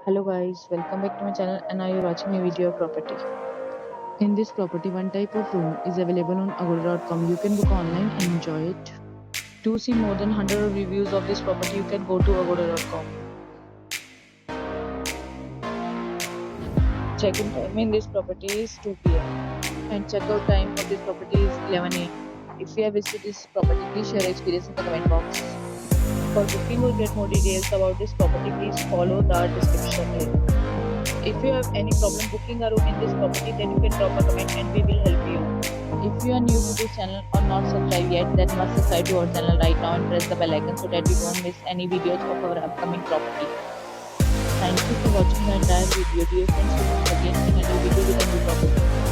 Hello guys, welcome back to my channel and now you're watching a video of property. In this property, one type of room is available on agoda.com. You can book online and enjoy it. To see more than 100 reviews of this property, you can go to agoda.com. Check-in time in this property is 2 p.m. and check-out time of this property is 11 a.m. If you have visited this property, please share your experience in the comment box. For booking or get more details about this property, please follow the description link. If you have any problem booking a room in this property, then you can drop a comment and we will help you. If you are new to this channel or not subscribed yet, then must subscribe to our channel right now and press the bell icon so that you don't miss any videos of our upcoming property. Thank you for watching the entire video. Dear friends, we will again in another video with a new property.